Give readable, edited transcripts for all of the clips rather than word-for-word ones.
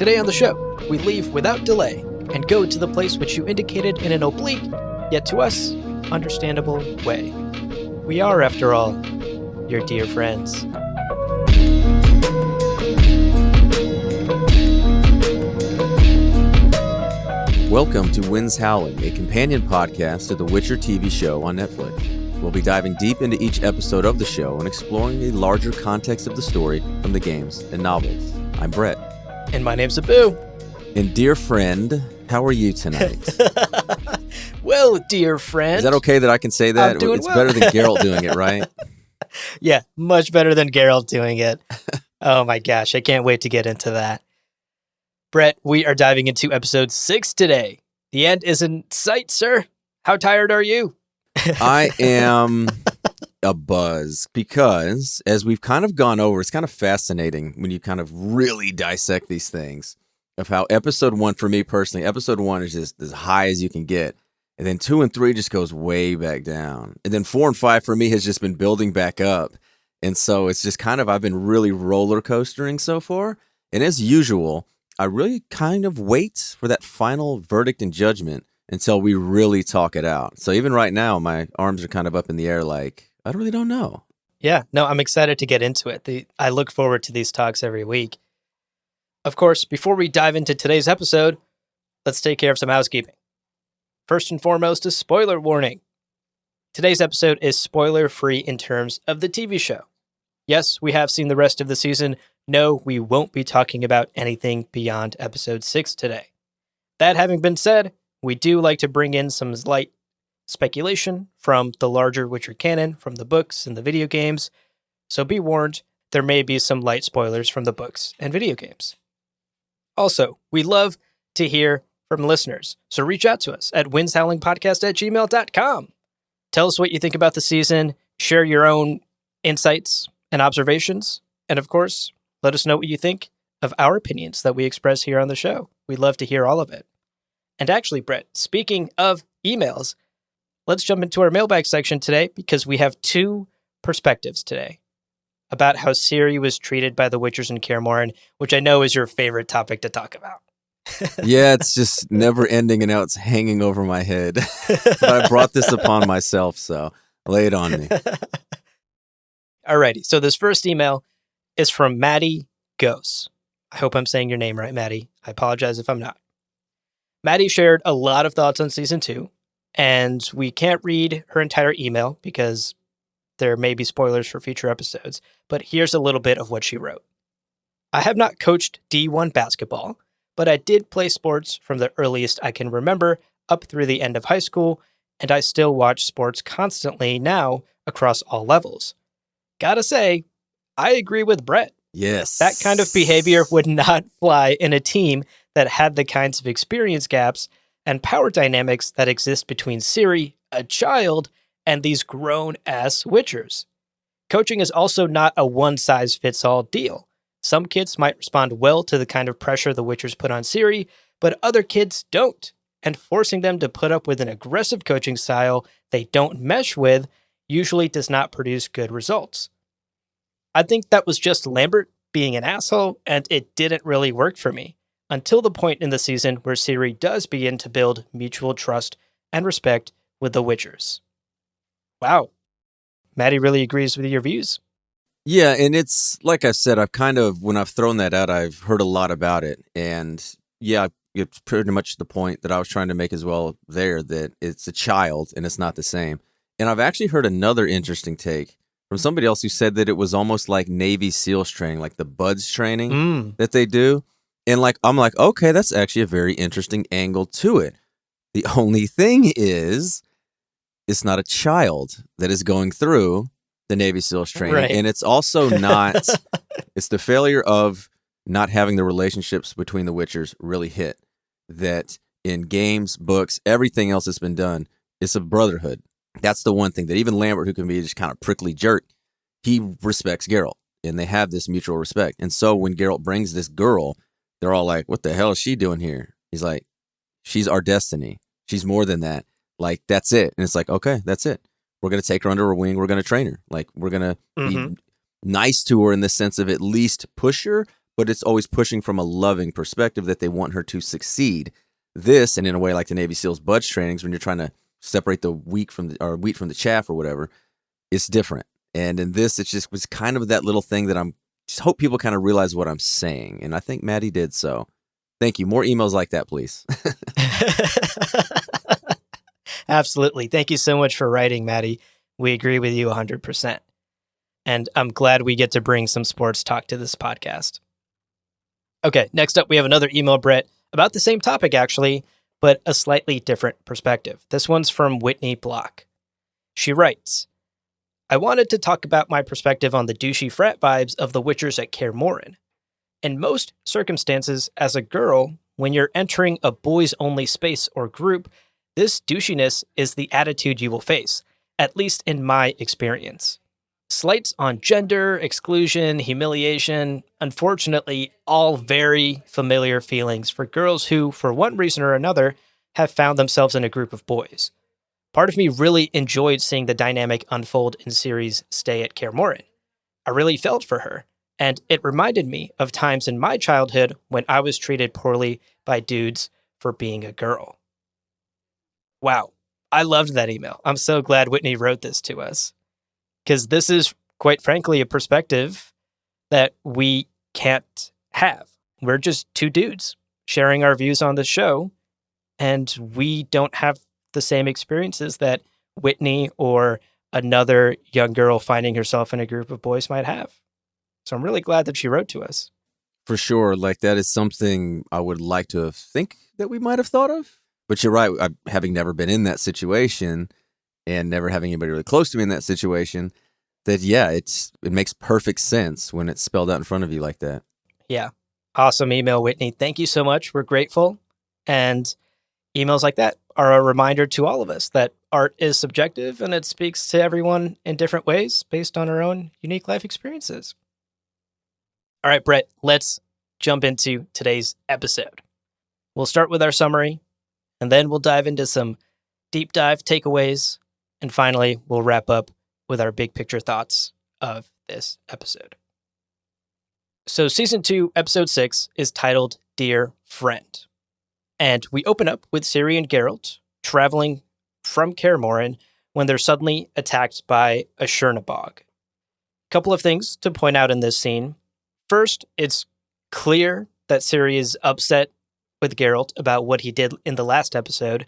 Today on the show, we leave without delay and go to the place which you indicated in an oblique, yet to us, understandable way. We are, after all, your dear friends. Welcome to Winds Howling, a companion podcast to the Witcher TV show on Netflix. We'll be diving deep into each episode of the show and exploring the larger context of the story from the games and novels. I'm Brett. And my name's Abu. And dear friend, how are you tonight? Well, dear friend. Is that okay that I can say that? I'm doing it's well. better than Geralt doing it, right? Yeah, much better than Geralt doing it. Oh my gosh, I can't wait to get into that. Brett, we are diving into episode 6 today. The end is in sight, sir. How tired are you? I am a buzz because as we've kind of gone over, it's kind of fascinating when you kind of really dissect these things of how episode 1, for me personally, episode 1 is just as high as you can get. And then 2 and 3 just goes way back down. And then 4 and 5 for me has just been building back up. And so it's just kind of, I've been really roller coastering so far. And as usual, I really kind of wait for that final verdict and judgment until we really talk it out. So even right now, my arms are kind of up in the air like, I really don't know. Yeah, no, I'm excited to get into it. I look forward to these talks every week. Of course, before we dive into today's episode, let's take care of some housekeeping. First and foremost, a spoiler warning. Today's episode is spoiler-free in terms of the TV show. Yes, we have seen the rest of the season. No, we won't be talking about anything beyond episode 6 today. That having been said, we do like to bring in some light speculation from the larger Witcher canon, from the books and the video games. So be warned, there may be some light spoilers from the books and video games. Also, we love to hear from listeners, so reach out to us at windshowlingpodcast@gmail.com. Tell us what you think about the season, share your own insights and observations, and of course, let us know what you think of our opinions that we express here on the show. We'd love to hear all of it. And actually, Brett, speaking of emails, let's jump into our mailbag section today because we have 2 perspectives today about how Ciri was treated by the Witchers in Kaer Morhen, which I know is your favorite topic to talk about. Yeah, it's just never ending and now it's hanging over my head. But I brought this upon myself, so lay it on me. Alrighty, so this first email is from Maddie Gose. I hope I'm saying your name right, Maddie. I apologize if I'm not. Maddie shared a lot of thoughts on season 2, and we can't read her entire email because there may be spoilers for future episodes, but here's a little bit of what she wrote. I have not coached D1 basketball, but I did play sports from the earliest I can remember up through the end of high school, and I still watch sports constantly now across all levels. Gotta say, I agree with Brett. Yes. That kind of behavior would not fly in a team that had the kinds of experience gaps and power dynamics that exist between Ciri, a child, and these grown-ass Witchers. Coaching is also not a one-size-fits-all deal. Some kids might respond well to the kind of pressure the Witchers put on Ciri, but other kids don't, and forcing them to put up with an aggressive coaching style they don't mesh with usually does not produce good results. I think that was just Lambert being an asshole, and it didn't really work for me, until the point in the season where Ciri does begin to build mutual trust and respect with the Witchers. Wow. Maddie really agrees with your views. Yeah, and it's, like I said, when I've thrown that out, I've heard a lot about it, and yeah, it's pretty much the point that I was trying to make as well there, that it's a child, and it's not the same. And I've actually heard another interesting take from somebody else who said that it was almost like Navy SEALs training, like the BUDS training that they do. And I'm like, okay, that's actually a very interesting angle to it. The only thing is, it's not a child that is going through the Navy SEALs training. Right. And it's also not, it's the failure of not having the relationships between the Witchers really hit. That in games, books, everything else that's been done, it's a brotherhood. That's the one thing that even Lambert, who can be just kind of prickly jerk, he respects Geralt, and they have this mutual respect. And so when Geralt brings this girl, they're all like, what the hell is she doing here? He's like, she's our destiny. She's more than that. Like, that's it. And it's like, okay, that's it. We're going to take her under our wing. We're going to train her. Like, we're going to be nice to her in the sense of at least push her, but it's always pushing from a loving perspective that they want her to succeed. This, and in a way like the Navy SEALs budge trainings, when you're trying to separate the wheat from the chaff or whatever, it's different. And in this, it just was kind of that little thing that I'm just hope people kind of realize what I'm saying. And I think Maddie did so. Thank you. More emails like that, please. Absolutely. Thank you so much for writing, Maddie. We agree with you 100%. And I'm glad we get to bring some sports talk to this podcast. Okay, next up, we have another email, Brett, about the same topic, actually, but a slightly different perspective. This one's from Whitney Block. She writes, I wanted to talk about my perspective on the douchey frat vibes of the Witchers at Kaer Morhen. In most circumstances, as a girl, when you're entering a boys-only space or group, this douchiness is the attitude you will face, at least in my experience. Slights on gender, exclusion, humiliation, unfortunately, all very familiar feelings for girls who, for one reason or another, have found themselves in a group of boys. Part of me really enjoyed seeing the dynamic unfold in Ciri's stay at Kaer Morhen. I really felt for her, and it reminded me of times in my childhood when I was treated poorly by dudes for being a girl. Wow, I loved that email. I'm so glad Whitney wrote this to us, because this is, quite frankly, a perspective that we can't have. We're just two dudes sharing our views on the show, and we don't have the same experiences that Whitney or another young girl finding herself in a group of boys might have. So I'm really glad that she wrote to us. For sure. Like, that is something I would like to think that we might have thought of. But you're right. Having never been in that situation and never having anybody really close to me in that situation, that, yeah, it makes perfect sense when it's spelled out in front of you like that. Yeah. Awesome email, Whitney. Thank you so much. We're grateful. And emails like that are a reminder to all of us that art is subjective and it speaks to everyone in different ways based on our own unique life experiences. All right, Brett, let's jump into today's episode. We'll start with our summary, and then we'll dive into some deep dive takeaways, and finally, we'll wrap up with our big picture thoughts of this episode. So Season 2, Episode 6 is titled Dear Friend. And we open up with Ciri and Geralt traveling from Kaer Morhen when they're suddenly attacked by a Chernabog. Couple of things to point out in this scene. First, it's clear that Ciri is upset with Geralt about what he did in the last episode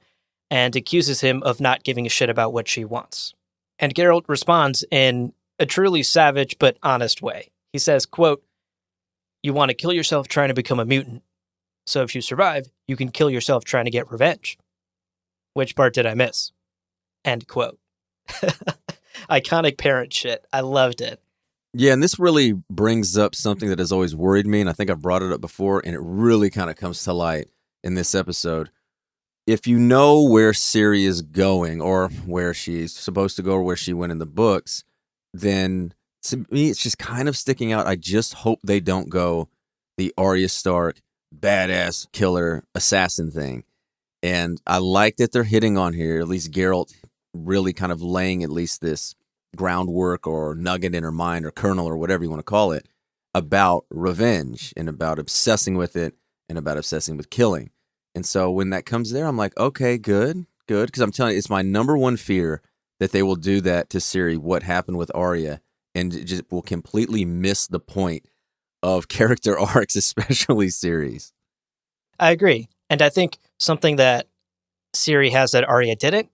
and accuses him of not giving a shit about what she wants. And Geralt responds in a truly savage but honest way. He says, quote, "You want to kill yourself trying to become a mutant. So if you survive, you can kill yourself trying to get revenge. Which part did I miss?" End quote. Iconic parent shit. I loved it. Yeah, and this really brings up something that has always worried me, and I think I've brought it up before, and it really kind of comes to light in this episode. If you know where Ciri is going, or where she's supposed to go, or where she went in the books, then to me, it's just kind of sticking out. I just hope they don't go the Arya Stark, badass killer assassin thing. And I like that they're hitting on here, at least Geralt really kind of laying at least this groundwork or nugget in her mind or kernel or whatever you want to call it about revenge and about obsessing with it and about obsessing with killing. And so when that comes there, I'm like, okay, good. Because I'm telling you, it's my number one fear that they will do that to Ciri, what happened with Arya, and it just will completely miss the point of character arcs, especially Ciri's. I agree. And I think something that Ciri has that Arya didn't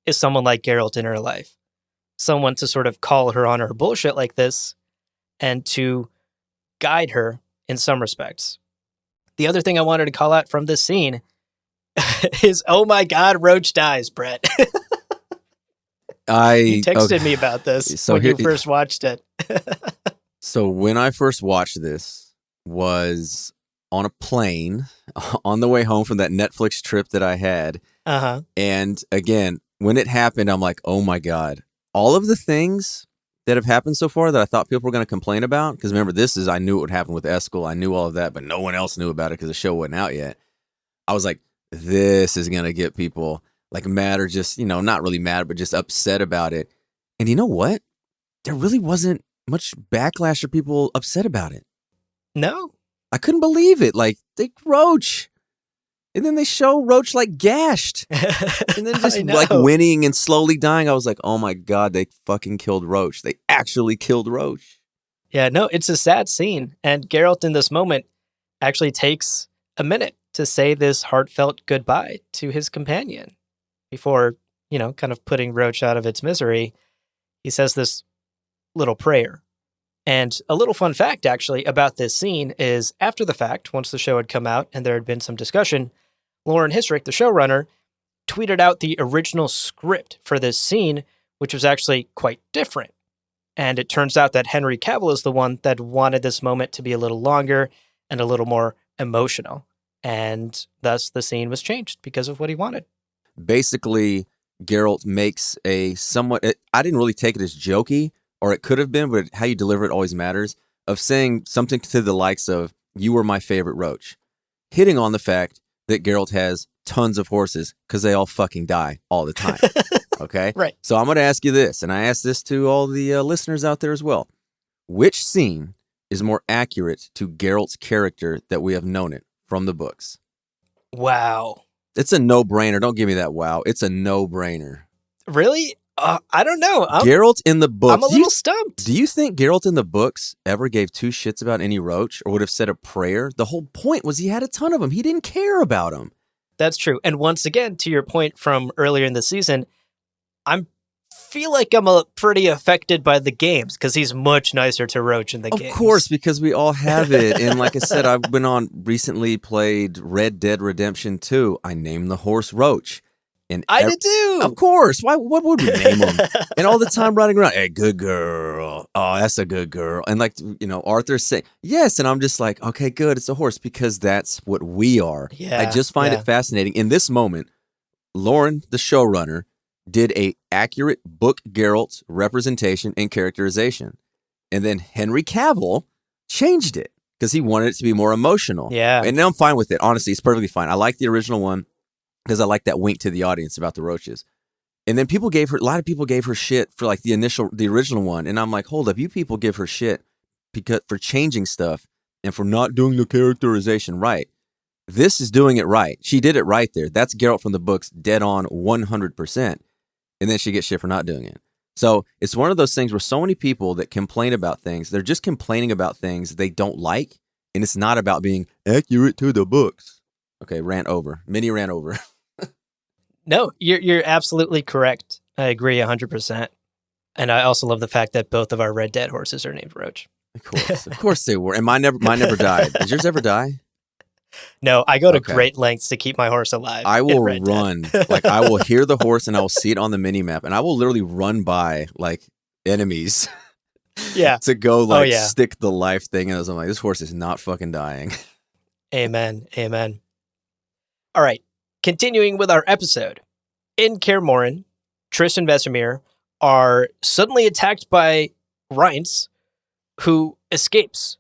is someone like Geralt in her life. Someone to sort of call her on her bullshit like this and to guide her in some respects. The other thing I wanted to call out from this scene is, oh my God, Roach dies, Brett. You texted me about this when you first watched it. So when I first watched this was on a plane on the way home from that Netflix trip that I had. Uh-huh. And again, when it happened, I'm like, oh my God. All of the things that have happened so far that I thought people were going to complain about, because remember, I knew it would happen with Eskel. I knew all of that, but no one else knew about it because the show wasn't out yet. I was like, this is going to get people like mad or just, not really mad, but just upset about it. And you know what? There really wasn't much backlash or people upset about it. No? I couldn't believe it. Like, Roach. And then they show Roach like gashed. And then just I know. like winning and slowly dying. I was like, oh my God, they fucking killed Roach. They actually killed Roach. Yeah, no, it's a sad scene. And Geralt in this moment actually takes a minute to say this heartfelt goodbye to his companion before, kind of putting Roach out of its misery. He says this little prayer. And a little fun fact, actually, about this scene is after the fact, once the show had come out and there had been some discussion, Lauren Hissrich, the showrunner, tweeted out the original script for this scene, which was actually quite different. And it turns out that Henry Cavill is the one that wanted this moment to be a little longer and a little more emotional. And thus the scene was changed because of what he wanted. Basically, Geralt makes a somewhat, I didn't really take it as jokey, or it could have been, but how you deliver it always matters, of saying something to the likes of, you were my favorite Roach. Hitting on the fact that Geralt has tons of horses because they all fucking die all the time. Okay? Right. So I'm going to ask you this, and I ask this to all the listeners out there as well. Which scene is more accurate to Geralt's character that we have known it from the books? Wow. It's a no-brainer. Don't give me that wow. It's a no-brainer. Really? I don't know. Geralt in the books. I'm a little stumped. Do you think Geralt in the books ever gave two shits about any Roach or would have said a prayer? The whole point was he had a ton of them. He didn't care about them. That's true. And once again, to your point from earlier in the season, I feel like I'm pretty affected by the games because he's much nicer to Roach in the games. Of course, because we all have it. And like I said, I've been on recently played Red Dead Redemption 2. I named the horse Roach. And I did too. Of course. Why? What would we name him? And all the time running around, hey, good girl. Oh, that's a good girl. And like, Arthur's saying, yes. And I'm just like, okay, good. It's a horse because that's what we are. Yeah, I just find it fascinating. In this moment, Lauren, the showrunner, did a accurate book Geralt representation and characterization. And then Henry Cavill changed it because he wanted it to be more emotional. Yeah. And I'm fine with it. Honestly, it's perfectly fine. I like the original one because I like that wink to the audience about the roaches. And then a lot of people gave her shit for like the original one. And I'm like, hold up, you people give her shit because for changing stuff and for not doing the characterization right. This is doing it right. She did it right there. That's Geralt from the books, dead on 100%. And then she gets shit for not doing it. So it's one of those things where so many people that complain about things, they're just complaining about things they don't like. And it's not about being accurate to the books. Okay, Mini ran over. No, you're absolutely correct. I agree 100%. And I also love the fact that both of our Red Dead horses are named Roach. Of course they were. And mine never died. Did yours ever die? No, I go to great lengths to keep my horse alive. I will run. Like I will hear the horse and I will see it on the mini map and I will literally run by like enemies. Yeah. To go stick the life thing in. I'm like, this horse is not fucking dying. Amen. Amen. All right. Continuing with our episode. In Kaer Morhen, Triss and Vesemir are suddenly attacked by Reince, who escapes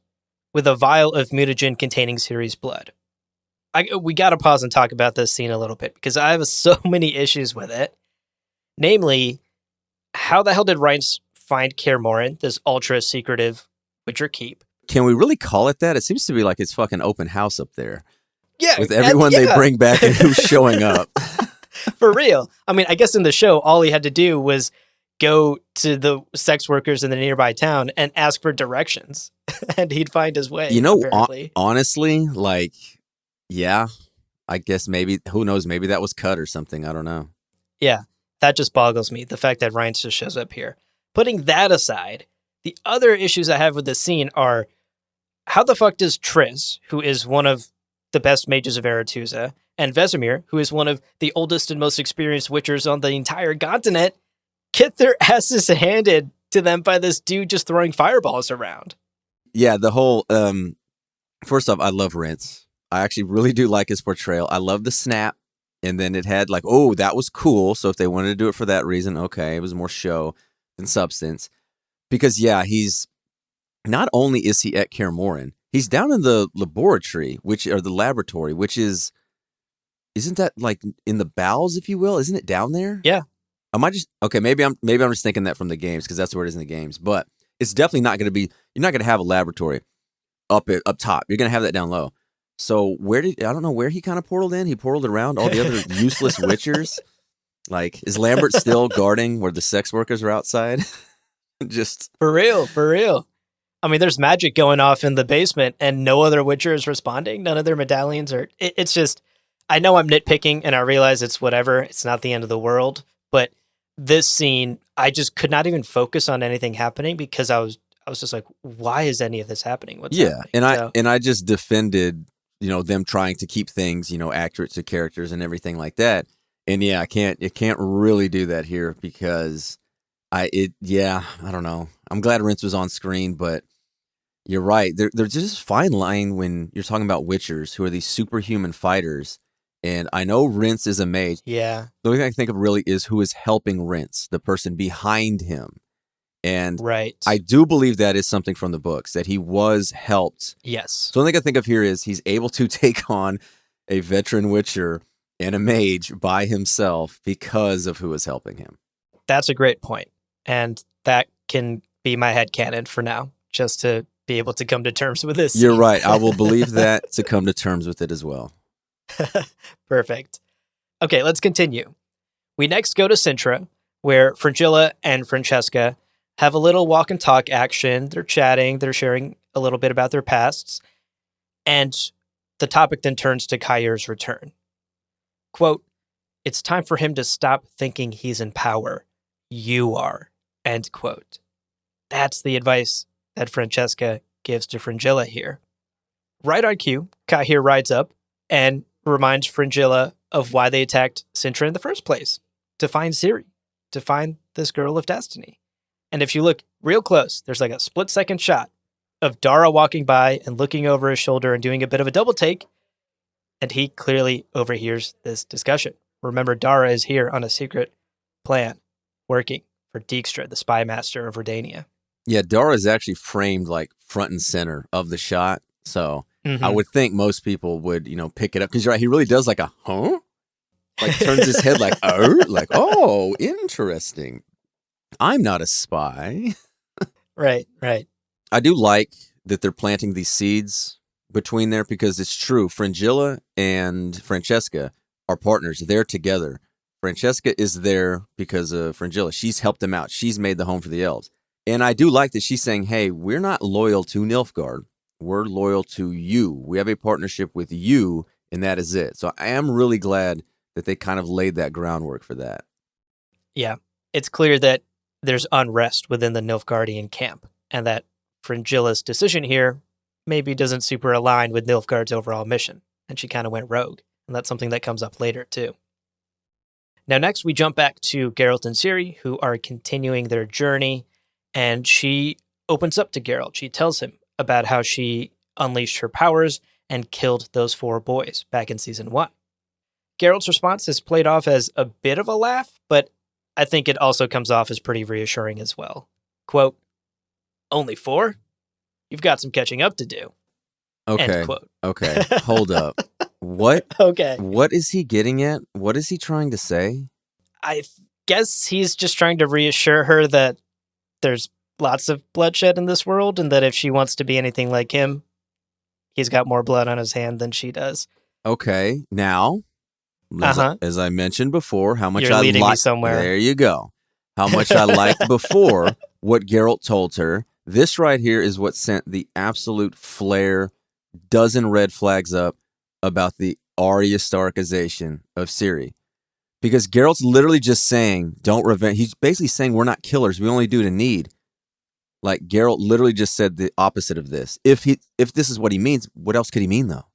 with a vial of mutagen containing Ciri's blood. We got to pause and talk about this scene a little bit because I have so many issues with it. Namely, how the hell did Reince find Kaer Morhen, this ultra secretive Witcher keep? Can we really call it that? It seems to be like it's fucking open house up there. Yeah. With everyone they bring back and who's showing up. For real. I mean, I guess in the show, all he had to do was go to the sex workers in the nearby town and ask for directions and he'd find his way. Honestly, like, yeah, I guess maybe, who knows, maybe that was cut or something. I don't know. Yeah, that just boggles me. The fact that Reince just shows up here. Putting that aside, the other issues I have with this scene are how the fuck does Triss, who is one of the best mages of Aretuza, and Vesemir, who is one of the oldest and most experienced witchers on the entire continent, get their asses handed to them by this dude just throwing fireballs around? Yeah, the whole, first off, I love Reince. I actually really do like his portrayal. I love the snap. And then it had like, oh, that was cool. So if they wanted to do it for that reason, okay, it was more show than substance. Because, yeah, he's, not only is he at Kaer Morhen, he's down in the laboratory, the laboratory, which is, isn't that like in the bowels, if you will? Isn't it down there? Yeah. Maybe I'm just thinking that from the games because that's where it is in the games. But it's definitely not going to be, you're not going to have a laboratory up top. You're gonna have that down low. So I don't know where he kind of portaled in. He portaled around all the other useless witchers. Like, is Lambert still guarding where the sex workers are outside? Just For real. I mean, there's magic going off in the basement and no other witcher is responding. None of their medallions are. It's just, I know I'm nitpicking and I realize it's whatever. It's not the end of the world. But this scene, I just could not even focus on anything happening because I was just like, why is any of this happening? What's happening? And I just defended, them trying to keep things, accurate to characters and everything like that. And yeah, it can't really do that here because I don't know. I'm glad Rince was on screen, but you're right. There's just a fine line when you're talking about witchers who are these superhuman fighters. And I know Rince is a mage. Yeah. The only thing I think of really is who is helping Rince, the person behind him. And right. I do believe that is something from the books, that he was helped. Yes. So the only thing I think of here is he's able to take on a veteran witcher and a mage by himself because of who is helping him. That's a great point. And that can be my headcanon for now, just to be able to come to terms with this. You're right. I will believe that to come to terms with it as well. Perfect. Okay, let's continue. We next go to Sintra, where Fringilla and Francesca have a little walk and talk action. They're chatting, they're sharing a little bit about their pasts, and the topic then turns to Kyr's return. Quote, "It's time for him to stop thinking he's in power. You are." End quote. That's the advice that Francesca gives to Fringilla here. Right on cue, Kyr rides up and reminds Fringilla of why they attacked Sintra in the first place, to find Ciri, to find this girl of destiny. And if you look real close, there's like a split-second shot of Dara walking by and looking over his shoulder and doing a bit of a double take, and he clearly overhears this discussion. Remember, Dara is here on a secret plan, working for Dijkstra, the spy master of Redania. Yeah, Dara is actually framed like front and center of the shot, so I would think most people would, pick it up. Because you're right, he really does like a, huh? Like turns his head like, oh, interesting. I'm not a spy. Right. I do like that they're planting these seeds between there because it's true. Fringilla and Francesca are partners. They're together. Francesca is there because of Fringilla. She's helped them out. She's made the home for the elves. And I do like that she's saying, hey, we're not loyal to Nilfgaard. We're loyal to you. We have a partnership with you, and that is it. So I am really glad that they kind of laid that groundwork for that. Yeah, it's clear that there's unrest within the Nilfgaardian camp, and that Fringilla's decision here maybe doesn't super align with Nilfgaard's overall mission, and she kind of went rogue, and that's something that comes up later too. Now next we jump back to Geralt and Ciri, who are continuing their journey, and she opens up to Geralt. She tells him about how she unleashed her powers and killed those 4 boys back in season 1. Geralt's response is played off as a bit of a laugh, but I think it also comes off as pretty reassuring as well. Quote, "Only 4? You've got some catching up to do." Okay. End quote. Okay. Hold up. What? Okay. What is he getting at? What is he trying to say? I guess he's just trying to reassure her that there's lots of bloodshed in this world, and that if she wants to be anything like him, he's got more blood on his hand than she does. Okay. Now, as I mentioned before, how much You're leading me somewhere. There you go. How much I liked before what Geralt told her. This right here is what sent the absolute flare, dozen red flags up about the Arya Starkization of Ciri. Because Geralt's literally just saying, don't revenge. He's basically saying we're not killers. We only do to need. Like, Geralt literally just said the opposite of this. If this is what he means, what else could he mean, though?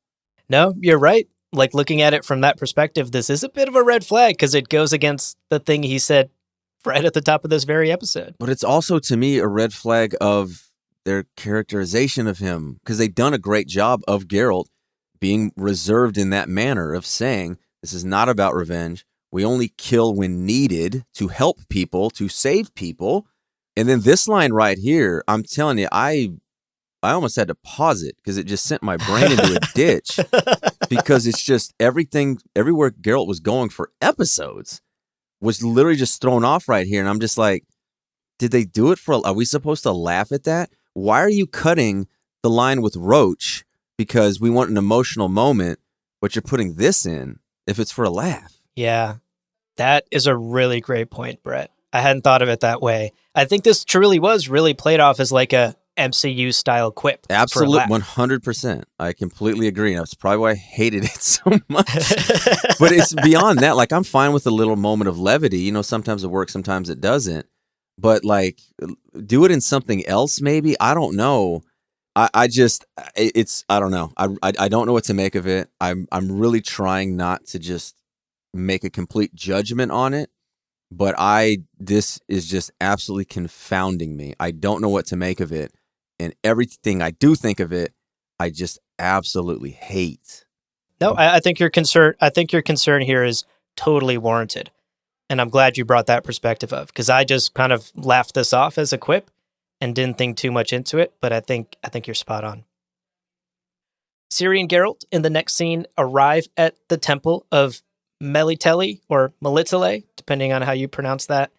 No, you're right. Like, looking at it from that perspective, this is a bit of a red flag because it goes against the thing he said right at the top of this very episode. But it's also, to me, a red flag of their characterization of him, because they've done a great job of Geralt being reserved in that manner of saying, this is not about revenge. We only kill when needed to help people, to save people. And then this line right here, I'm telling you, I almost had to pause it because it just sent my brain into a ditch, because it's just everywhere Geralt was going for episodes was literally just thrown off right here. And I'm just like, did they do it are we supposed to laugh at that? Why are you cutting the line with Roach because we want an emotional moment, but you're putting this in if it's for a laugh. Yeah, that is a really great point, Brett. I hadn't thought of it that way. I think this truly was really played off as like a MCU style quip. Absolute 100%. I completely agree. And that's probably why I hated it so much. But it's beyond that. Like, I'm fine with a little moment of levity. You know, sometimes it works, sometimes it doesn't. But like, do it in something else, maybe. I don't know. I don't know. I don't know what to make of it. I'm really trying not to just make a complete judgment on it. But this is just absolutely confounding me. I don't know what to make of it. And everything I do think of it, I just absolutely hate. No, I think your concern. I think your concern here is totally warranted, and I'm glad you brought that perspective of, because I just kind of laughed this off as a quip and didn't think too much into it. But I think you're spot on. Ciri and Geralt in the next scene arrive at the temple of Melitele or Melitele, depending on how you pronounce that,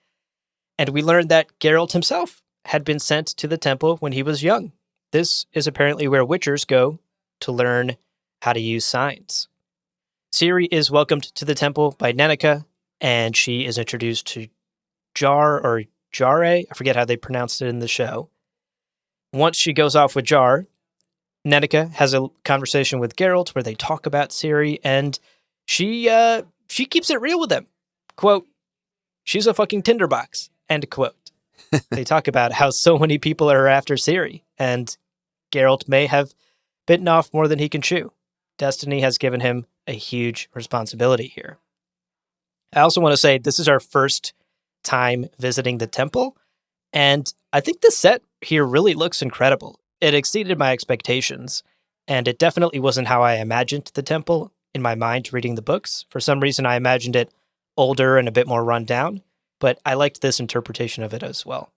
and we learn that Geralt himself had been sent to the temple when he was young. This is apparently where Witchers go to learn how to use signs. Ciri is welcomed to the temple by Yennefer, and she is introduced to Jar or Jare. I forget how they pronounced it in the show. Once she goes off with Jar, Yennefer has a conversation with Geralt where they talk about Ciri, and she keeps it real with him. Quote, "She's a fucking tinderbox," end quote. They talk about how so many people are after Ciri, and Geralt may have bitten off more than he can chew. Destiny has given him a huge responsibility here. I also want to say this is our first time visiting the temple, and I think the set here really looks incredible. It exceeded my expectations, and it definitely wasn't how I imagined the temple in my mind reading the books. For some reason, I imagined it older and a bit more run down, but I liked this interpretation of it as well.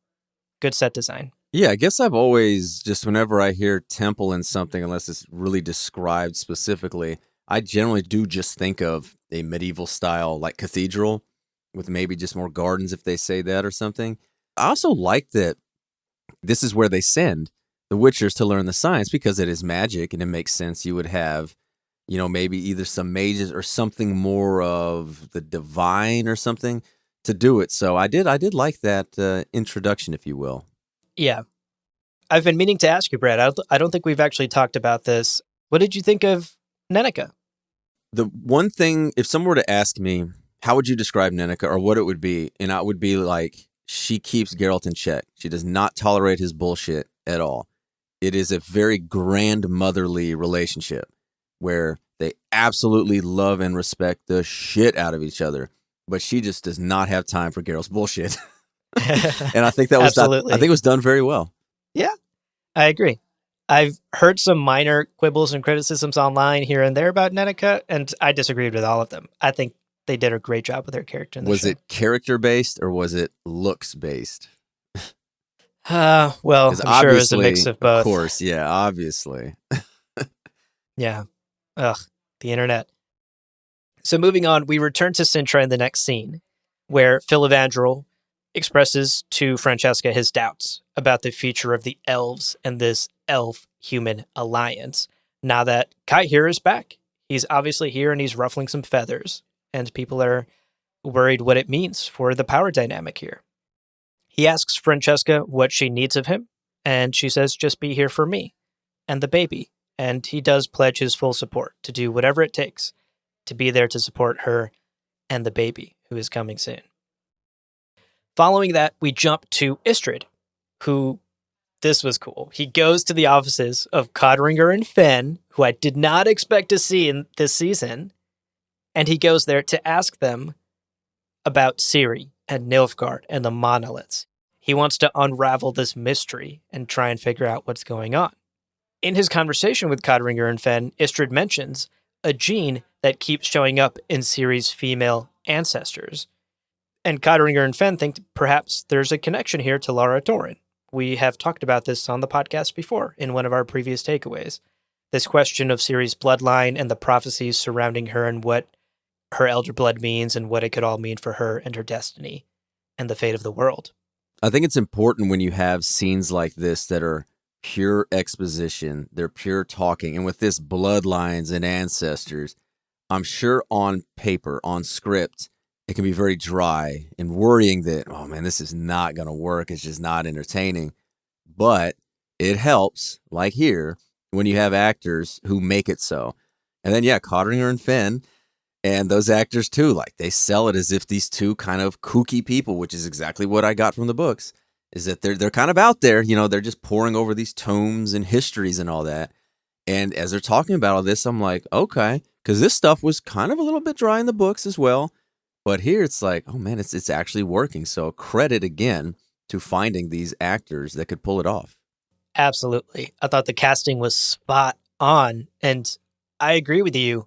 Good set design. Yeah, I guess I've always, just whenever I hear temple in something, unless it's really described specifically, I generally do just think of a medieval style, like cathedral, with maybe just more gardens if they say that or something. I also like that this is where they send the Witchers to learn the science, because it is magic and it makes sense. You would have, you know, maybe either some mages or something more of the divine or something to do it. So I did like that introduction, if you will. Yeah. I've been meaning to ask you, Brad. I don't think we've actually talked about this. What did you think of Yennefer? The one thing, if someone were to ask me, how would you describe Yennefer or what it would be? And I would be like, she keeps Geralt in check. She does not tolerate his bullshit at all. It is a very grandmotherly relationship where they absolutely love and respect the shit out of each other. But she just does not have time for Geralt's bullshit. And I think that was I think it was done very well. Yeah, I agree. I've heard some minor quibbles and criticisms online here and there about Yennefer, and I disagreed with all of them. I think they did a great job with their character in the show. Was it character-based or was it looks-based? Well, I'm sure it was a mix of both. Of course, yeah, obviously. Yeah. Ugh, the internet. So moving on, we return to Cintra in the next scene, where Filavandrel expresses to Francesca his doubts about the future of the elves and this elf-human alliance. Now that Kai here is back, he's obviously here and he's ruffling some feathers, and people are worried what it means for the power dynamic here. He asks Francesca what she needs of him, and she says, "Just be here for me and the baby." And he does pledge his full support to do whatever it takes to be there to support her and the baby, who is coming soon. Following that, we jump to Istrid, who, this was cool. He goes to the offices of Codringer and Fenn, who I did not expect to see in this season, and he goes there to ask them about Ciri and Nilfgaard and the monoliths. He wants to unravel this mystery and try and figure out what's going on. In his conversation with Codringer and Fenn, Istrid mentions a gene that keeps showing up in Ciri's female ancestors. And Codringer and Fenn think perhaps there's a connection here to Lara Torren. We have talked about this on the podcast before in one of our previous takeaways. This question of Ciri's bloodline and the prophecies surrounding her and what her elder blood means and what it could all mean for her and her destiny and the fate of the world. I think it's important when you have scenes like this that are pure exposition. They're pure talking. And with this bloodlines and ancestors, I'm sure on paper, on script, it can be very dry and worrying that, oh man, this is not going to work. It's just not entertaining. But it helps, like here, when you have actors who make it so. And then, yeah, Codringer and Finn, and those actors too, like they sell it as if these two kind of kooky people, which is exactly what I got from the books, is that they're kind of out there, they're just poring over these tomes and histories and all that. And as they're talking about all this, I'm like, okay, because this stuff was kind of a little bit dry in the books as well. But here it's like, oh man, it's actually working. So credit again to finding these actors that could pull it off. Absolutely. I thought the casting was spot on. And I agree with you.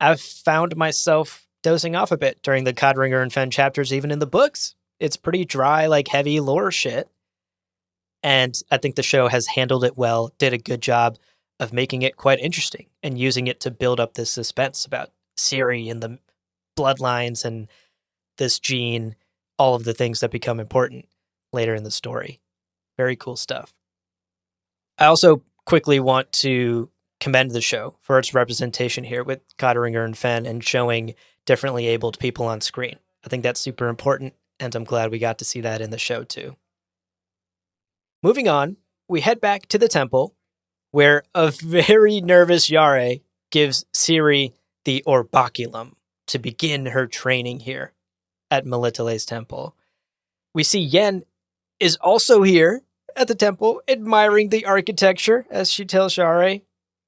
I've found myself dozing off a bit during the Codringer and Fenn chapters, even in the books. It's pretty dry, like heavy lore shit. And I think the show has handled it well, did a good job of making it quite interesting and using it to build up this suspense about Ciri and the bloodlines and this gene, all of the things that become important later in the story. Very cool stuff. I also quickly want to commend the show for its representation here with Codringer and Fenn and showing differently abled people on screen. I think that's super important, and I'm glad we got to see that in the show too. Moving on, we head back to the temple, where a very nervous Yare gives Ciri the orbaculum to begin her training here at Melitele's temple. We see Yen is also here at the temple, admiring the architecture, as she tells Yare.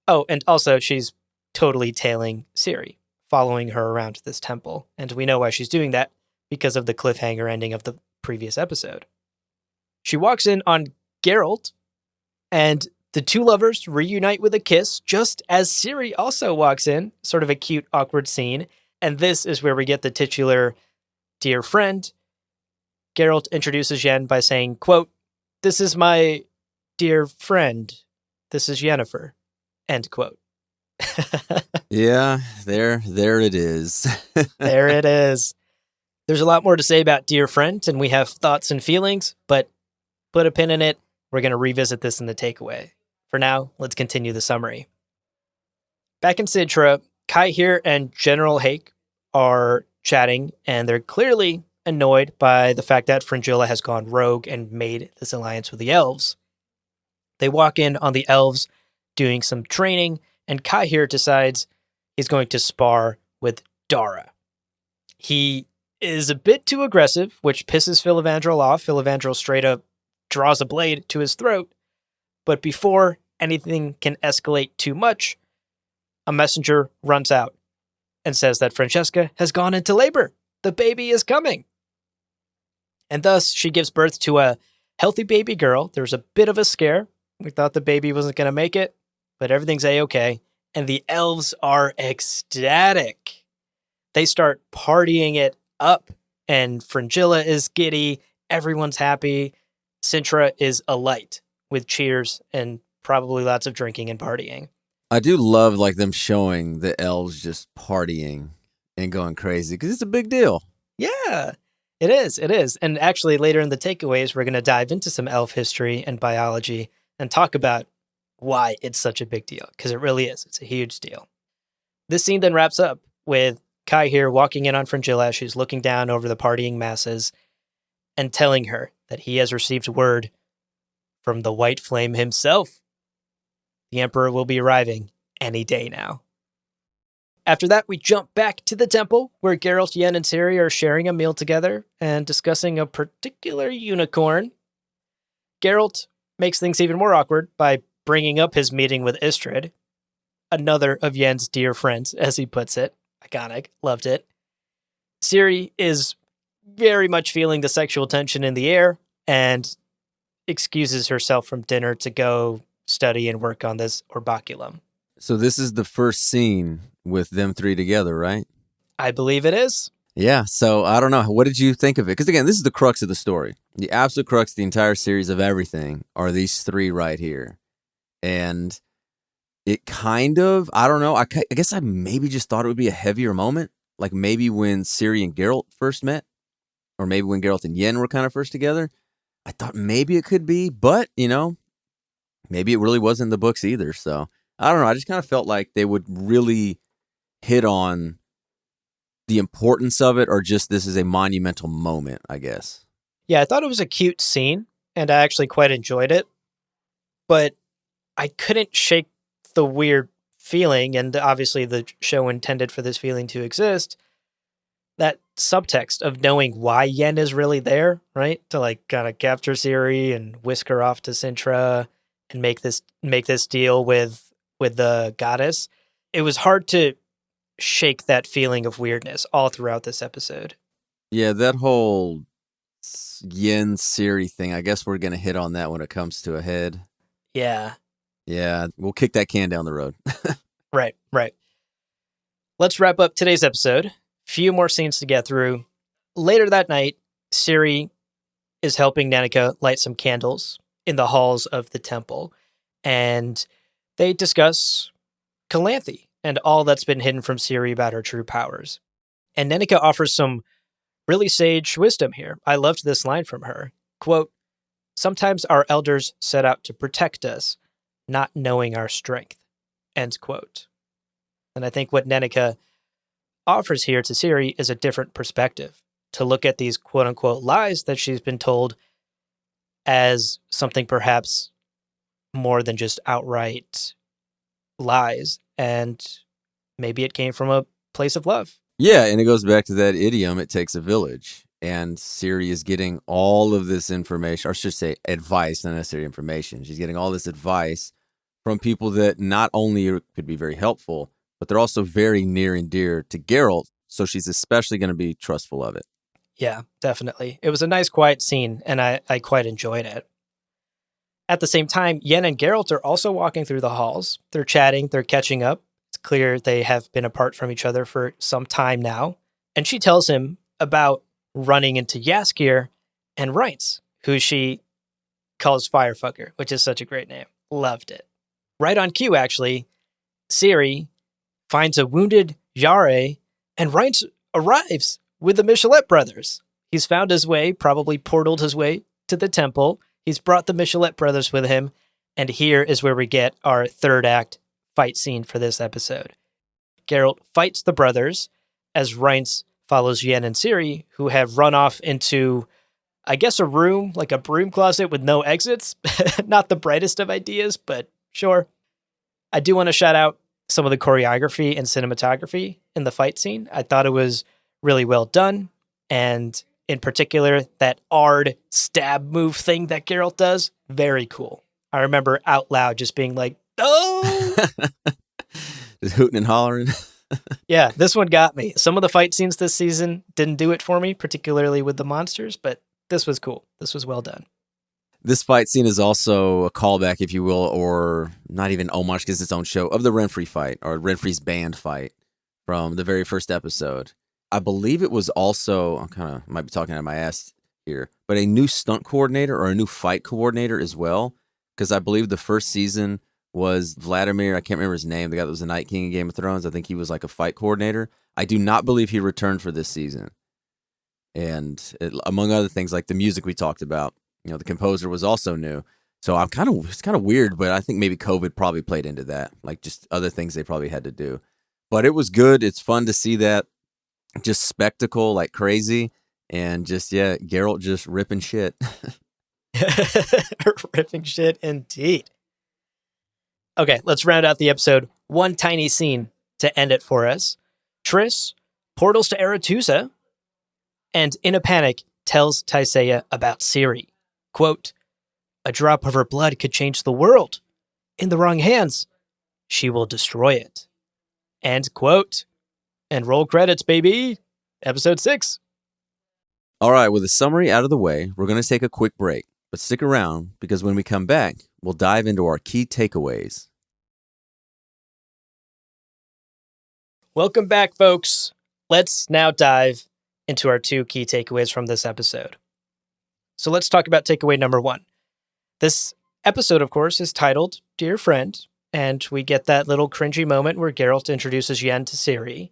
Oh, and also she's totally tailing Ciri, following her around this temple. And we know why she's doing that, because of the cliffhanger ending of the previous episode. She walks in on Geralt, and the two lovers reunite with a kiss, just as Ciri also walks in, sort of a cute, awkward scene. And this is where we get the titular dear friend. Geralt introduces Yen by saying, quote, "This is my dear friend. This is Yennefer." End quote. Yeah, there it is. There it is. There's a lot more to say about dear friend, and we have thoughts and feelings, but put a pin in it. We're going to revisit this in the takeaway. For now, let's continue the summary. Back in Sintra, Kai here and General Hake are chatting, and they're clearly annoyed by the fact that Fringilla has gone rogue and made this alliance with the Elves. They walk in on the Elves doing some training, and Kai here decides he's going to spar with Dara. He is a bit too aggressive, which pisses Filavandrel off. Filavandrel straight up draws a blade to his throat. But before anything can escalate too much, a messenger runs out and says that Francesca has gone into labor. The baby is coming. And thus, she gives birth to a healthy baby girl. There was a bit of a scare. We thought the baby wasn't going to make it, but everything's A-okay. And the Elves are ecstatic. They start partying it up, and Fringilla is giddy. Everyone's happy. Sintra is alight with cheers and probably lots of drinking and partying. I do love like them showing the Elves just partying and going crazy because it's a big deal. Yeah, it is. It is. And actually, later in the takeaways, we're going to dive into some elf history and biology and talk about why it's such a big deal, because it really is. It's a huge deal. This scene then wraps up with Kai here walking in on Fringilla as she's looking down over the partying masses and telling her that he has received word from the White Flame himself. The Emperor will be arriving any day now. After that, we jump back to the temple where Geralt, Yen, and Ciri are sharing a meal together and discussing a particular unicorn. Geralt makes things even more awkward by bringing up his meeting with Istrid, another of Yen's dear friends, as he puts it. Iconic. Loved it. Ciri is very much feeling the sexual tension in the air and excuses herself from dinner to go study and work on this orbaculum. So this is the first scene with them three together, right? I believe it is. Yeah, so I don't know. What did you think of it? Because again, this is the crux of the story. The absolute crux, the entire series of everything are these three right here. And it kind of, I don't know, I guess I maybe just thought it would be a heavier moment. Like maybe when Ciri and Geralt first met, or maybe when Geralt and Yen were kind of first together. I thought maybe it could be, but, maybe it really wasn't in the books either. So I don't know. I just kind of felt like they would really hit on the importance of it, or just this is a monumental moment, I guess. Yeah, I thought it was a cute scene, and I actually quite enjoyed it, but I couldn't shake the weird feeling, and obviously the show intended for this feeling to exist, that subtext of knowing why Yen is really there, right? To like kind of capture Ciri and whisk her off to Sintra and make this deal with the goddess. It was hard to shake that feeling of weirdness all throughout this episode. Yeah, that whole Yen Siri thing, I guess we're going to hit on that when it comes to a head. Yeah. Yeah, we'll kick that can down the road. Right. Let's wrap up today's episode. Few more scenes to get through. Later that night, Ciri is helping Nanika light some candles in the halls of the temple, and they discuss Calanthe and all that's been hidden from Ciri about her true powers. And Nanika offers some really sage wisdom here. I loved this line from her. Quote, "Sometimes our elders set out to protect us, not knowing our strength." End quote. And I think what Nanika offers here to Ciri is a different perspective, to look at these quote unquote lies that she's been told as something perhaps more than just outright lies. And maybe it came from a place of love. Yeah, and it goes back to that idiom, it takes a village. And Ciri is getting all of this information, or I should say advice, not necessarily information. She's getting all this advice from people that not only could be very helpful, but they're also very near and dear to Geralt. So she's especially going to be trustful of it. Yeah, definitely. It was a nice, quiet scene, and I quite enjoyed it. At the same time, Yen and Geralt are also walking through the halls. They're chatting, they're catching up. It's clear they have been apart from each other for some time now. And she tells him about running into Jaskier and Reince, who she calls Firefucker, which is such a great name. Loved it. Right on cue, actually, Ciri finds a wounded Yare, and Reince arrives with the Michelet brothers. He's found his way, probably portaled his way to the temple. He's brought the Michelet brothers with him, and here is where we get our third act fight scene for this episode. Geralt fights the brothers as Reince follows Yen and Ciri, who have run off into, I guess, a room, like a broom closet with no exits. Not the brightest of ideas, but sure. I do want to shout out some of the choreography and cinematography in the fight scene. I thought it was really well done, and in particular, that Ard stab move thing that Geralt does, very cool. I remember out loud just being like, oh! Just hooting and hollering. Yeah, this one got me. Some of the fight scenes this season didn't do it for me, particularly with the monsters, but this was cool. This was well done. This fight scene is also a callback, if you will, or not even homage because it's its own show, of the Renfri fight, or Renfri's band fight from the very first episode. I believe it was also, I kind of might be talking out of my ass here, but a new stunt coordinator or a new fight coordinator as well, because I believe the first season was Vladimir, I can't remember his name, the guy that was the Night King in Game of Thrones. I think he was like a fight coordinator. I do not believe he returned for this season. And among other things, like the music we talked about, you know, the composer was also new. So it's kind of weird, but I think maybe COVID probably played into that, like just other things they probably had to do. But it was good. It's fun to see that just spectacle like crazy, and just, yeah, Geralt just ripping shit. Ripping shit indeed. Okay, let's round out the episode. One tiny scene to end it for us. Triss portals to Aretusa and, in a panic, tells Tisea about Ciri. Quote, "A drop of her blood could change the world. In the wrong hands, she will destroy it." End quote. And roll credits, baby. Episode 6. All right, with the summary out of the way, we're going to take a quick break. But stick around, because when we come back, we'll dive into our key takeaways. Welcome back, folks. Let's now dive into our 2 key takeaways from this episode. So let's talk about takeaway number 1. This episode, of course, is titled Dear Friend, and we get that little cringy moment where Geralt introduces Yen to Ciri.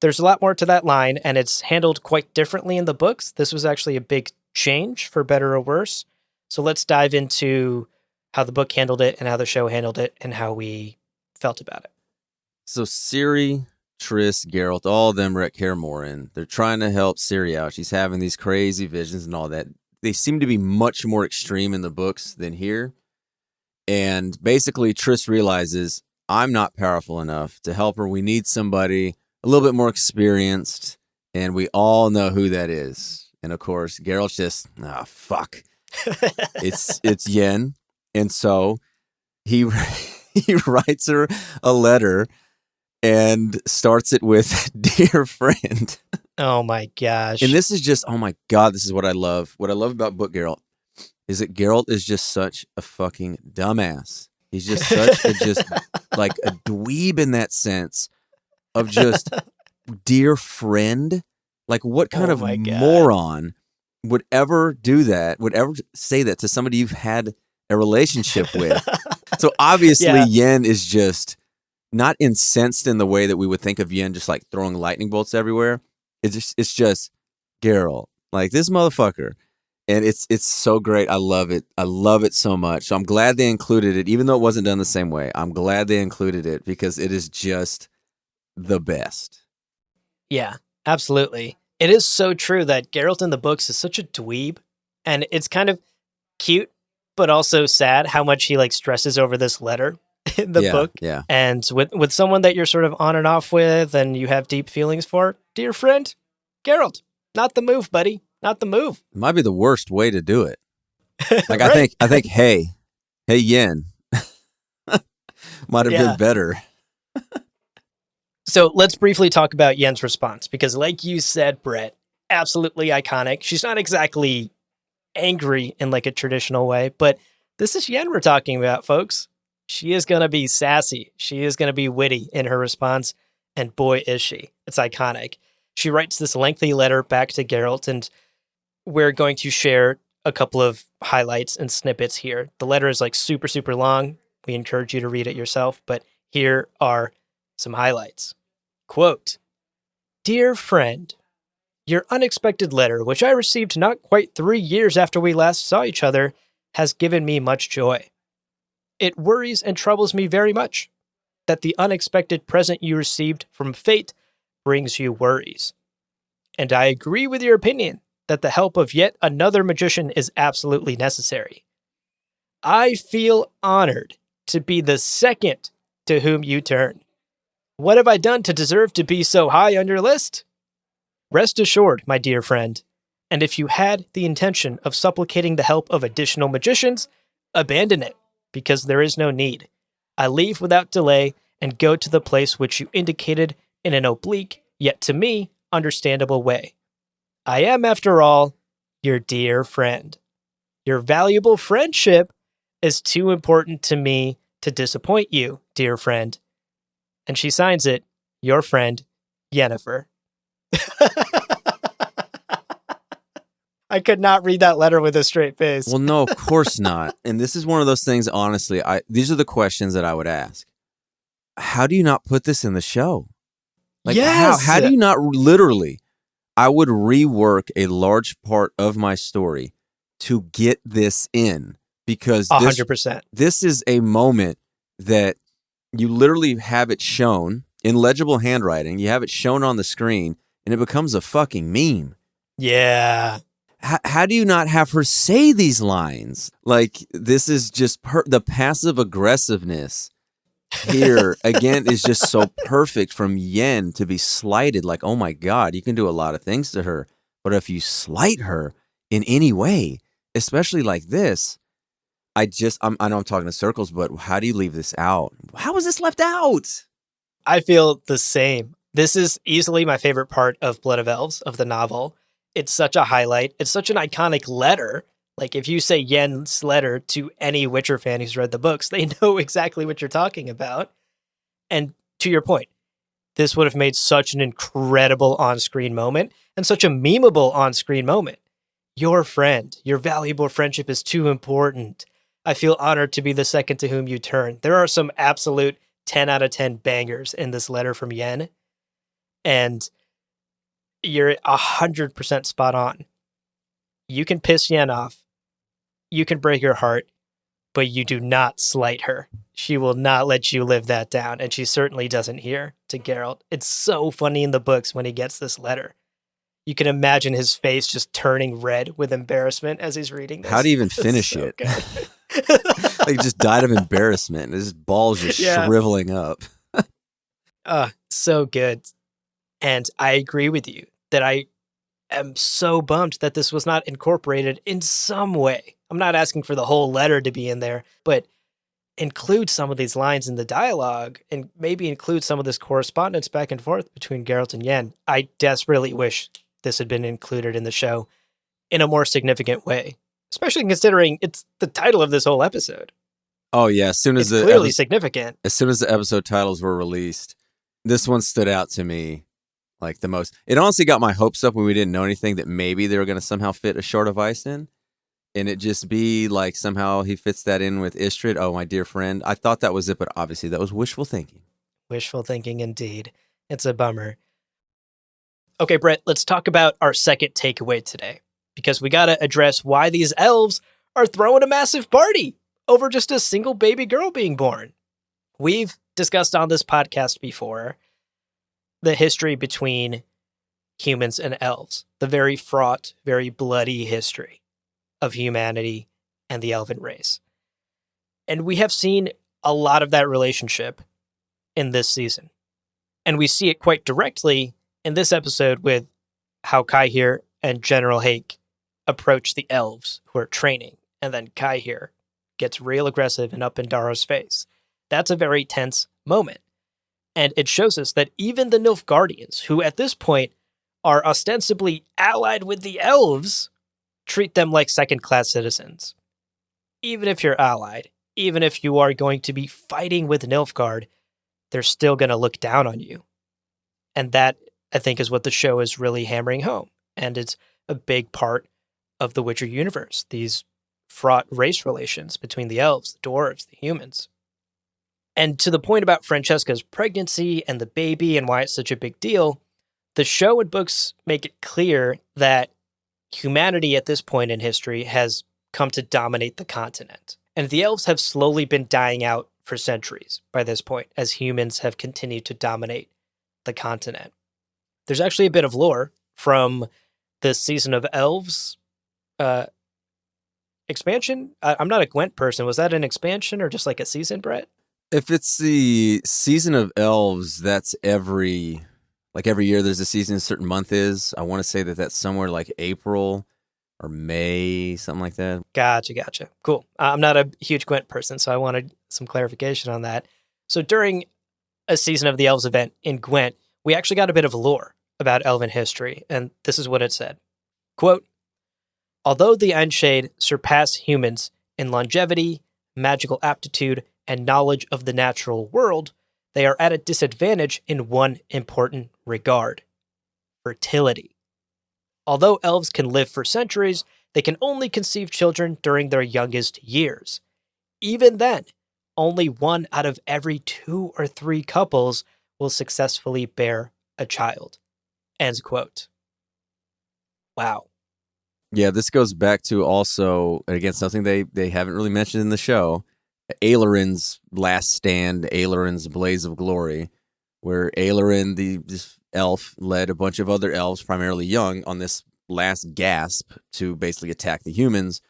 There's a lot more to that line, and it's handled quite differently in the books. This was actually a big change, for better or worse. So let's dive into how the book handled it and how the show handled it and how we felt about it. So Ciri, Triss, Geralt, all of them are at Kaer Morhen. They're trying to help Ciri out. She's having these crazy visions and all that. They seem to be much more extreme in the books than here. And basically, Triss realizes, I'm not powerful enough to help her. We need somebody a little bit more experienced. And we all know who that is. And of course, Geralt's just, fuck. It's Yen. And so he writes her a letter and starts it with, "Dear friend." Oh my gosh. And this is just, oh my God, this is what I love. What I love about Book Geralt is that Geralt is just such a fucking dumbass. He's just such like a dweeb in that sense of just, dear friend. Like, what kind of moron would ever do that, would ever say that to somebody you've had a relationship with? So obviously Yen is just not incensed in the way that we would think of Yen just like throwing lightning bolts everywhere. It's just Geralt, like this motherfucker. And it's so great. I love it. I love it so much. So I'm glad they included it, even though it wasn't done the same way. I'm glad they included it because it is just the best. Yeah, absolutely. It is so true that Geralt in the books is such a dweeb, and it's kind of cute, but also sad how much he like stresses over this letter in the book. Yeah. And with someone that you're sort of on and off with and you have deep feelings for, dear friend, Geralt, not the move, buddy. Not the move. It might be the worst way to do it. Like, right. I think, hey Yen might have been better. So let's briefly talk about Yen's response, because like you said, Brett, absolutely iconic. She's not exactly angry in like a traditional way, but this is Yen we're talking about, folks. She is going to be sassy. She is going to be witty in her response. And boy, is she. It's iconic. She writes this lengthy letter back to Geralt, and we're going to share a couple of highlights and snippets here. The letter is like super, super long. We encourage you to read it yourself, but here are some highlights. Quote, "Dear friend, your unexpected letter, which I received not quite 3 years after we last saw each other, has given me much joy. It worries and troubles me very much that the unexpected present you received from fate brings you worries. And I agree with your opinion that the help of yet another magician is absolutely necessary. I feel honored to be the second to whom you turn. What have I done to deserve to be so high on your list? Rest assured, my dear friend, and if you had the intention of supplicating the help of additional magicians, abandon it, because there is no need. I leave without delay and go to the place which you indicated in an oblique, yet to me, understandable way. I am, after all, your dear friend. Your valuable friendship is too important to me to disappoint you, dear friend." And she signs it, your friend, Yennefer. I could not read that letter with a straight face. Well, no, of course not. And this is one of those things, honestly, these are the questions that I would ask. How do you not put this in the show? Like, yes! How do you not literally, I would rework a large part of my story to get this in, because 100%. This is a moment that you literally have it shown in legible handwriting. You have it shown on the screen and it becomes a fucking meme. Yeah. How do you not have her say these lines? Like, this is just the passive aggressiveness here again is just so perfect from Yen to be slighted. Like, oh my God, you can do a lot of things to her, but if you slight her in any way, especially like this, I know I'm talking in circles, but how do you leave this out? How was this left out? I feel the same. This is easily my favorite part of Blood of Elves, of the novel. It's such a highlight. It's such an iconic letter. Like, if you say Yen's letter to any Witcher fan who's read the books, they know exactly what you're talking about. And to your point, this would have made such an incredible on-screen moment and such a memeable on-screen moment. Your friend, your valuable friendship is too important. I feel honored to be the second to whom you turn. There are some absolute 10 out of 10 bangers in this letter from Yen. And you're 100% spot on. You can piss Yen off. You can break her heart. but you do not slight her. She will not let you live that down, and she certainly doesn't here to Geralt. It's so funny in the books when he gets this letter. You can imagine his face just turning red with embarrassment as he's reading this. How do you even finish so it? Like, he just died of embarrassment. His balls just shriveling up. So good. And I agree with you that I am so bummed that this was not incorporated in some way. I'm not asking for the whole letter to be in there, but include some of these lines in the dialogue and maybe include some of this correspondence back and forth between Geralt and Yen. I desperately wish this had been included in the show in a more significant way, especially considering it's the title of this whole episode. Oh yeah, as soon as it's clearly significant. As soon as the episode titles were released, this one stood out to me like the most. It honestly got my hopes up when we didn't know anything that maybe they were going to somehow fit a Short of Ice in. And it just be like somehow he fits that in with Istrid. Oh, my dear friend. I thought that was it, but obviously that was wishful thinking. Wishful thinking indeed. It's a bummer. Okay, Brett, let's talk about our second takeaway today, because we got to address why these elves are throwing a massive party over just a single baby girl being born. We've discussed on this podcast before the history between humans and elves, the very fraught, very bloody history of humanity and the elven race. And we have seen a lot of that relationship in this season. And we see it quite directly in this episode with how Kaihir and General Hake approach the elves who are training. And then Kaihir gets real aggressive and up in Daro's face. That's a very tense moment. And it shows us that even the Nilfgaardians, who at this point are ostensibly allied with the elves, treat them like second-class citizens. Even if you're allied, even if you are going to be fighting with Nilfgaard, they're still going to look down on you. And that, I think, is what the show is really hammering home. And it's a big part of the Witcher universe, these fraught race relations between the elves, the dwarves, the humans. And to the point about Francesca's pregnancy and the baby and why it's such a big deal, the show and books make it clear that humanity at this point in history has come to dominate the continent. And the elves have slowly been dying out for centuries by this point, as humans have continued to dominate the continent. There's actually a bit of lore from this season of Elves expansion. I'm not a Gwent person. Was that an expansion or just like a season, Brett? If it's the season of Elves, that's every year there's a season, a certain month is. I want to say that that's somewhere like April or May, something like that. Gotcha. Cool. I'm not a huge Gwent person, so I wanted some clarification on that. So during a season of the Elves event in Gwent, we actually got a bit of lore about Elven history, and this is what it said. Quote, although the Unshade surpass humans in longevity, magical aptitude, and knowledge of the natural world, they are at a disadvantage in one important regard: fertility. Although elves can live for centuries, they can only conceive children during their youngest years. Even then, only 1 out of every 2 or 3 couples will successfully bear a child. End quote. Wow. Yeah, this goes back to also, again, something they haven't really mentioned in the show, Aelorin's last stand, Aelorin's blaze of glory, where Aelorin, this elf, led a bunch of other elves, primarily young, on this last gasp to basically attack the humans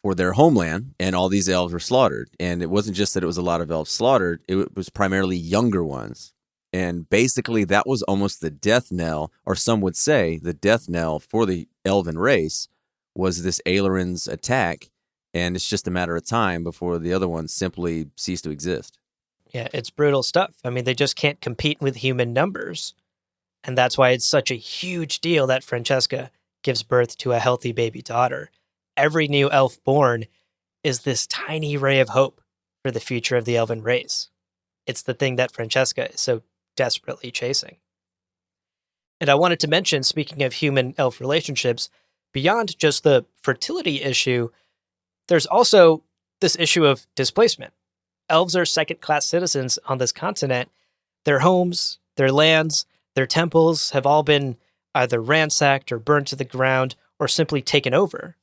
for their homeland, and all these elves were slaughtered. And it wasn't just that it was a lot of elves slaughtered, it was primarily younger ones. And basically that was almost the death knell, or some would say the death knell for the elven race was this Aelorin's attack, and it's just a matter of time before the other ones simply cease to exist. Yeah, it's brutal stuff. I mean, they just can't compete with human numbers. And that's why it's such a huge deal that Francesca gives birth to a healthy baby daughter. Every new elf born is this tiny ray of hope for the future of the elven race. It's the thing that Francesca is so desperately chasing. And I wanted to mention, speaking of human-elf relationships, beyond just the fertility issue, there's also this issue of displacement. Elves are second-class citizens on this continent. Their homes, their lands, their temples have all been either ransacked or burned to the ground or simply taken over.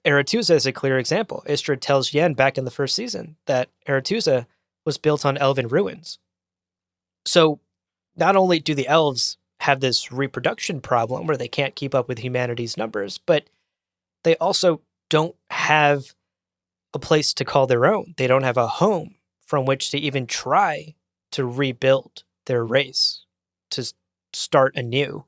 Aretusa is a clear example. Istrid tells Yen back in the first season that Aretusa was built on elven ruins. So not only do the elves have this reproduction problem where they can't keep up with humanity's numbers, but they also don't have a place to call their own. They don't have a home from which to even try to rebuild their race, to start anew.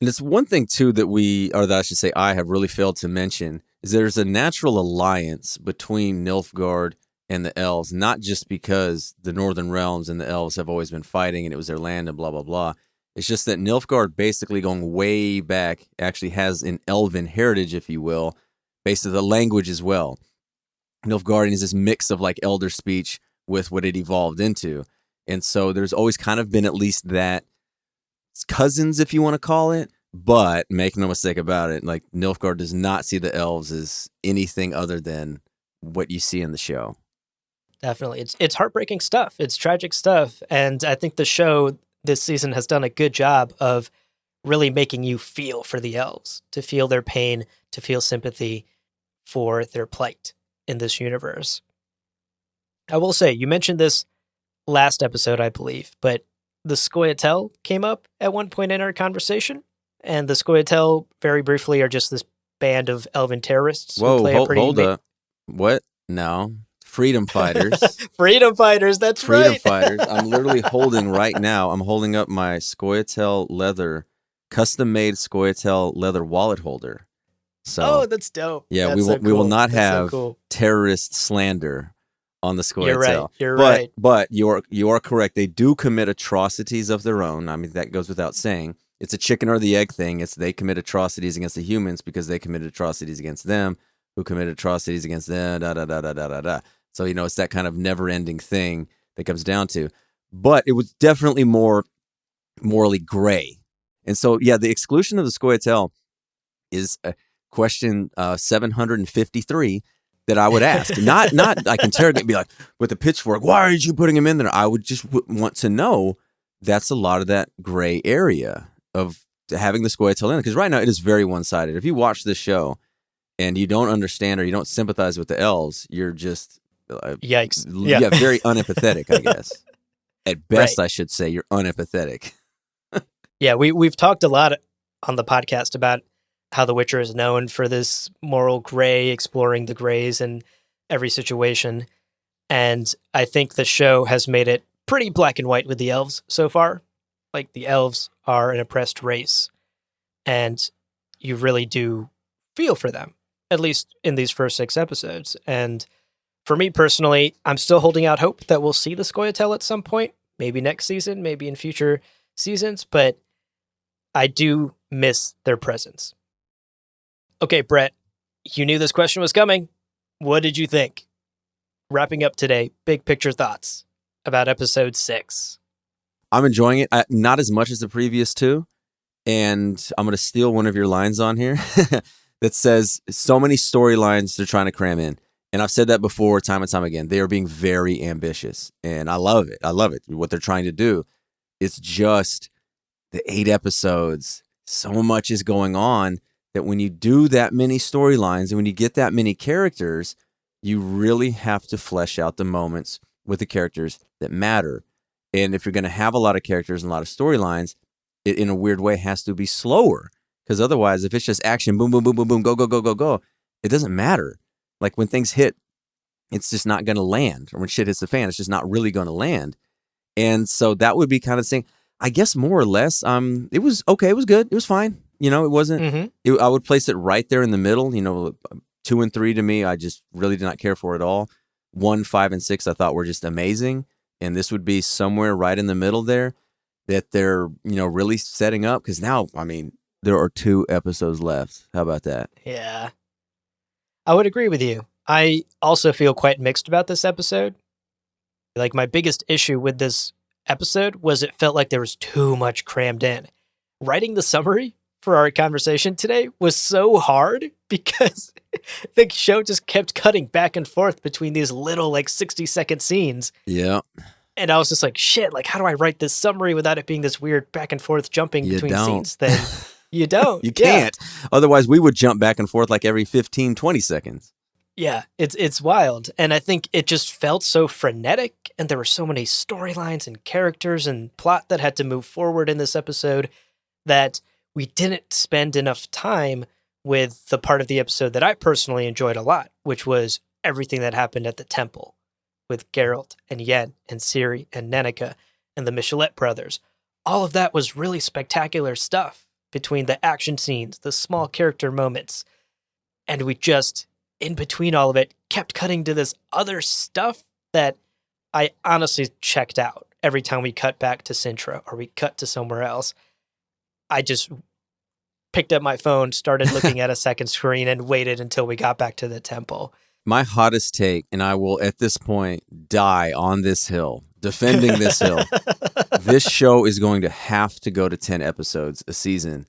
And it's one thing, too, that I should say I have really failed to mention, is there's a natural alliance between Nilfgaard and the elves, not just because the Northern Realms and the elves have always been fighting and it was their land and blah, blah, blah. It's just that Nilfgaard, basically going way back, actually has an elven heritage, if you will, based on the language as well. Nilfgaardian is this mix of like elder speech with what it evolved into. And so there's always kind of been at least that cousins, if you want to call it, but make no mistake about it, like Nilfgaard does not see the elves as anything other than what you see in the show. Definitely. It's heartbreaking stuff. It's tragic stuff. And I think the show this season has done a good job of really making you feel for the elves, to feel their pain, to feel sympathy for their plight in this universe. I will say, you mentioned this last episode, I believe, but the Scoia'tael came up at one point in our conversation, and the Scoia'tael, very briefly, are just this band of elven terrorists who play a pretty... Hold up. What? No. Freedom fighters. Freedom fighters, that's Freedom right. fighters. I'm literally holding right now, I'm holding up my Scoia'tael leather, custom-made Scoia'tael leather wallet holder. So, that's dope. Yeah, that's we will not That's have cool. terrorist slander on the Scoia'tael. You're right. But you are correct. They do commit atrocities of their own. I mean, that goes without saying. It's a chicken or the egg thing. It's they commit atrocities against the humans because they committed atrocities against them, who committed atrocities against them, da da da da da da da. So, it's that kind of never-ending thing that comes down to. But it was definitely more morally gray. And so, yeah, the exclusion of the Scoia'tael is question 753 that I would ask. not like interrogate and be like, with a pitchfork, why aren't you putting him in there? I would just want to know that's a lot of that gray area of having the Scoia'tael in. Because right now it is very one-sided. If you watch this show and you don't understand or you don't sympathize with the elves, you're just... Yikes. Yeah, very unempathetic, I guess. At best, Right. I should say you're unempathetic. Yeah, we've talked a lot on the podcast about how The Witcher is known for this moral gray, exploring the grays in every situation. And I think the show has made it pretty black and white with the elves so far. Like, the elves are an oppressed race, and you really do feel for them, at least in these first 6 episodes. And for me personally, I'm still holding out hope that we'll see the Scoia'tael at some point, maybe next season, maybe in future seasons, but I do miss their presence. Okay, Brett, you knew this question was coming. What did you think? Wrapping up today, big picture thoughts about episode 6. I'm enjoying it, not as much as the previous 2, and I'm going to steal one of your lines on here that says, so many storylines they're trying to cram in. And I've said that before, time and time again. They are being very ambitious, and I love it. I love it. What they're trying to do. It's just the 8 episodes. So much is going on that when you do that many storylines and when you get that many characters, you really have to flesh out the moments with the characters that matter. And if you're going to have a lot of characters and a lot of storylines, it in a weird way has to be slower. Because otherwise, if it's just action, boom, boom, boom, boom, boom, go, go, go, go, go, it doesn't matter. Like when things hit, it's just not going to land. Or when shit hits the fan, it's just not really going to land. And so that would be kind of saying, I guess more or less, it was okay. It was good. It was fine. It wasn't, I would place it right there in the middle. 2 and 3 to me, I just really did not care for at all. 1, 5, and 6, I thought were just amazing. And this would be somewhere right in the middle there that they're, really setting up. Because now, there are 2 episodes left. How about that? Yeah. I would agree with you. I also feel quite mixed about this episode. Like, my biggest issue with this episode was it felt like there was too much crammed in. Writing the summary for our conversation today was so hard because the show just kept cutting back and forth between these little 60-second scenes. Yeah. And I was just like, shit, how do I write this summary without it being this weird back and forth jumping between scenes thing? You don't. You can't. Otherwise, we would jump back and forth like every 15, 20 seconds. Yeah, it's wild. And I think it just felt so frenetic, and there were so many storylines and characters and plot that had to move forward in this episode that we didn't spend enough time with the part of the episode that I personally enjoyed a lot, which was everything that happened at the temple with Geralt and Yen and Ciri and Neneka and the Michelet brothers. All of that was really spectacular stuff between the action scenes, the small character moments. And we just, in between all of it, kept cutting to this other stuff that I honestly checked out every time we cut back to Sintra or we cut to somewhere else. I just picked up my phone, started looking at a second screen, and waited until we got back to the temple. My hottest take, and I will at this point die on this hill, defending this hill. This show is going to have to go to 10 episodes a season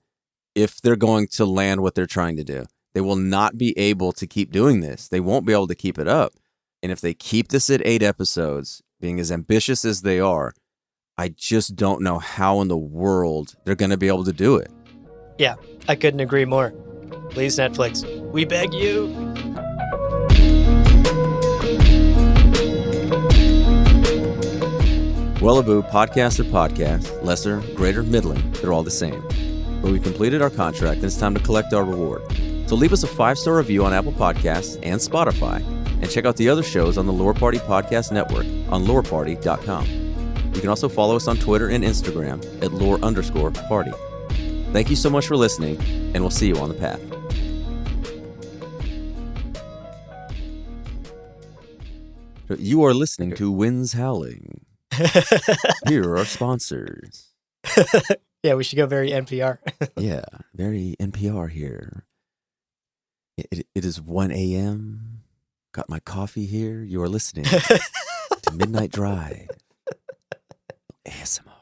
if they're going to land what they're trying to do. They will not be able to keep doing this. They won't be able to keep it up. And if they keep this at 8 episodes, being as ambitious as they are, I just don't know how in the world they're going to be able to do it. Yeah, I couldn't agree more. Please, Netflix, we beg you. Well, Abu, podcast or podcast, lesser, greater, middling, they're all the same. But we completed our contract and it's time to collect our reward. So leave us a 5-star review on Apple Podcasts and Spotify, and check out the other shows on the Lore Party Podcast Network on loreparty.com. You can also follow us on Twitter and Instagram at lore_party. Thank you so much for listening, and we'll see you on the path. You are listening to Winds Howling. Here are our sponsors. Yeah, we should go very NPR. Yeah, very NPR here. It is 1 a.m. Got my coffee here. You are listening to Midnight Drive. ASMR.